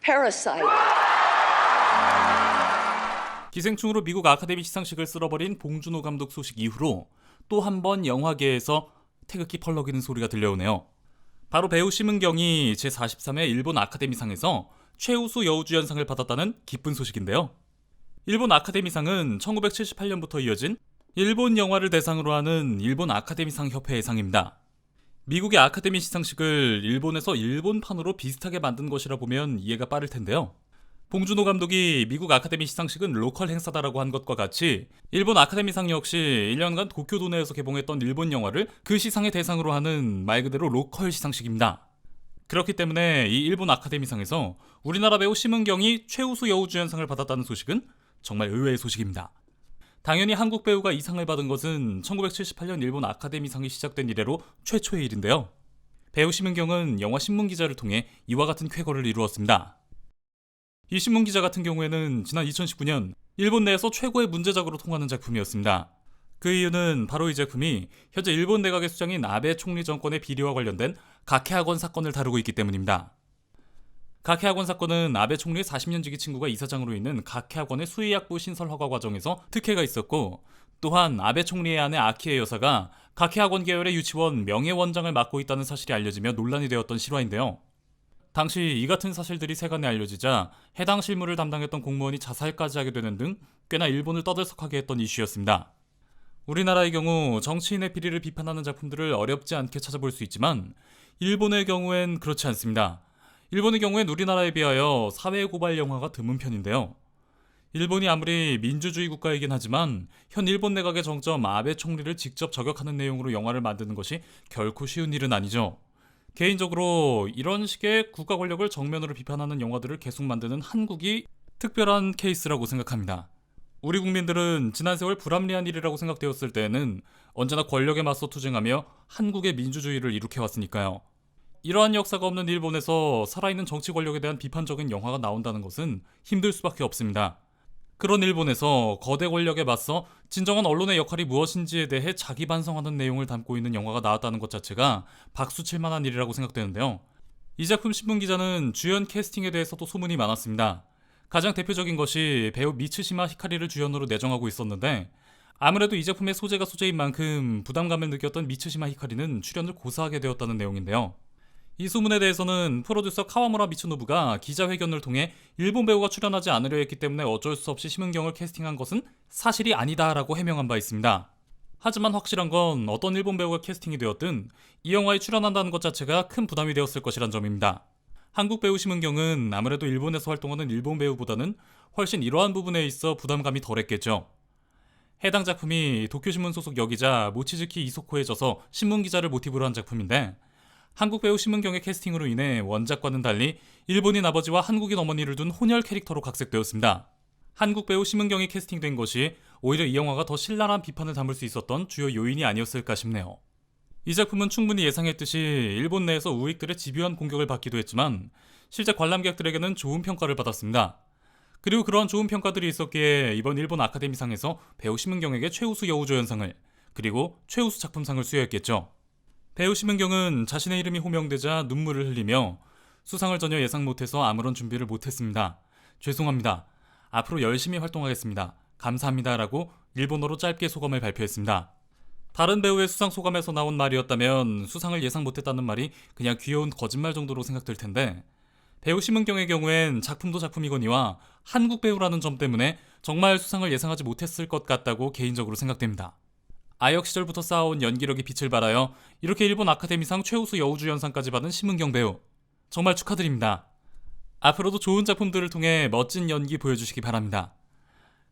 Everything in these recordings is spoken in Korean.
Parasite. 기생충으로 미국 아카데미 시상식을 쓸어버린 봉준호 감독 소식 이후로 또 한 번 영화계에서 태극기 펄럭이는 소리가 들려오네요. 바로 배우 심은경이 제43회 일본 아카데미상에서 최우수 여우주연상을 받았다는 기쁜 소식인데요. 일본 아카데미상은 1978년부터 이어진 일본 영화를 대상으로 하는 일본 아카데미상 협회의 상입니다. 미국의 아카데미 시상식을 일본에서 일본판으로 비슷하게 만든 것이라 보면 이해가 빠를 텐데요. 봉준호 감독이 미국 아카데미 시상식은 로컬 행사다라고 한 것과 같이 일본 아카데미상 역시 1년간 도쿄도 내에서 개봉했던 일본 영화를 그 시상의 대상으로 하는 말 그대로 로컬 시상식입니다. 그렇기 때문에 이 일본 아카데미상에서 우리나라 배우 심은경이 최우수 여우주연상을 받았다는 소식은 정말 의외의 소식입니다. 당연히 한국 배우가 이 상을 받은 것은 1978년 일본 아카데미상이 시작된 이래로 최초의 일인데요. 배우 심은경은 영화 신문기자를 통해 이와 같은 쾌거를 이루었습니다. 이 신문기자 같은 경우에는 지난 2019년 일본 내에서 최고의 문제작으로 통하는 작품이었습니다. 그 이유는 바로 이 작품이 현재 일본 내각의 수장인 아베 총리 정권의 비리와 관련된 가케학원 사건을 다루고 있기 때문입니다. 가케학원 사건은 아베 총리의 40년 지기 친구가 이사장으로 있는 가케학원의 수의학부 신설 허가 과정에서 특혜가 있었고, 또한 아베 총리의 아내 아키에 여사가 가케학원 계열의 유치원 명예원장을 맡고 있다는 사실이 알려지며 논란이 되었던 실화인데요. 당시 이 같은 사실들이 세간에 알려지자 해당 실무를 담당했던 공무원이 자살까지 하게 되는 등 꽤나 일본을 떠들썩하게 했던 이슈였습니다. 우리나라의 경우 정치인의 비리를 비판하는 작품들을 어렵지 않게 찾아볼 수 있지만 일본의 경우엔 그렇지 않습니다. 일본의 경우엔 우리나라에 비하여 사회 고발 영화가 드문 편인데요. 일본이 아무리 민주주의 국가이긴 하지만 현 일본 내각의 정점 아베 총리를 직접 저격하는 내용으로 영화를 만드는 것이 결코 쉬운 일은 아니죠. 개인적으로 이런 식의 국가 권력을 정면으로 비판하는 영화들을 계속 만드는 한국이 특별한 케이스라고 생각합니다. 우리 국민들은 지난 세월 불합리한 일이라고 생각되었을 때에는 언제나 권력에 맞서 투쟁하며 한국의 민주주의를 이룩해왔으니까요. 이러한 역사가 없는 일본에서 살아있는 정치 권력에 대한 비판적인 영화가 나온다는 것은 힘들 수밖에 없습니다. 그런 일본에서 거대 권력에 맞서 진정한 언론의 역할이 무엇인지에 대해 자기 반성하는 내용을 담고 있는 영화가 나왔다는 것 자체가 박수 칠 만한 일이라고 생각되는데요. 이 작품 신문기자는 주연 캐스팅에 대해서도 소문이 많았습니다. 가장 대표적인 것이 배우 미츠시마 히카리를 주연으로 내정하고 있었는데, 아무래도 이 작품의 소재가 소재인 만큼 부담감을 느꼈던 미츠시마 히카리는 출연을 고사하게 되었다는 내용인데요. 이 소문에 대해서는 프로듀서 카와무라 미츠노부가 기자회견을 통해 일본 배우가 출연하지 않으려 했기 때문에 어쩔 수 없이 심은경을 캐스팅한 것은 사실이 아니다라고 해명한 바 있습니다. 하지만 확실한 건 어떤 일본 배우가 캐스팅이 되었든 이 영화에 출연한다는 것 자체가 큰 부담이 되었을 것이란 점입니다. 한국 배우 심은경은 아무래도 일본에서 활동하는 일본 배우보다는 훨씬 이러한 부분에 있어 부담감이 덜했겠죠. 해당 작품이 도쿄신문 소속 여기자 모치즈키 이소코에 져서 신문기자를 모티브로 한 작품인데, 한국 배우 심은경의 캐스팅으로 인해 원작과는 달리 일본인 아버지와 한국인 어머니를 둔 혼혈 캐릭터로 각색되었습니다. 한국 배우 심은경이 캐스팅된 것이 오히려 이 영화가 더 신랄한 비판을 담을 수 있었던 주요 요인이 아니었을까 싶네요. 이 작품은 충분히 예상했듯이 일본 내에서 우익들의 집요한 공격을 받기도 했지만 실제 관람객들에게는 좋은 평가를 받았습니다. 그리고 그러한 좋은 평가들이 있었기에 이번 일본 아카데미상에서 배우 심은경에게 최우수 여우조연상을, 그리고 최우수 작품상을 수여했겠죠. 배우 심은경은 자신의 이름이 호명되자 눈물을 흘리며 수상을 전혀 예상 못해서 아무런 준비를 못했습니다. 죄송합니다. 앞으로 열심히 활동하겠습니다. 감사합니다. 라고 일본어로 짧게 소감을 발표했습니다. 다른 배우의 수상 소감에서 나온 말이었다면 수상을 예상 못했다는 말이 그냥 귀여운 거짓말 정도로 생각될 텐데, 배우 심은경의 경우엔 작품도 작품이거니와 한국 배우라는 점 때문에 정말 수상을 예상하지 못했을 것 같다고 개인적으로 생각됩니다. 아역 시절부터 쌓아온 연기력이 빛을 발하여 이렇게 일본 아카데미상 최우수 여우주연상까지 받은 심은경 배우, 정말 축하드립니다. 앞으로도 좋은 작품들을 통해 멋진 연기 보여주시기 바랍니다.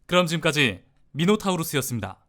그럼 지금까지 미노타우루스였습니다.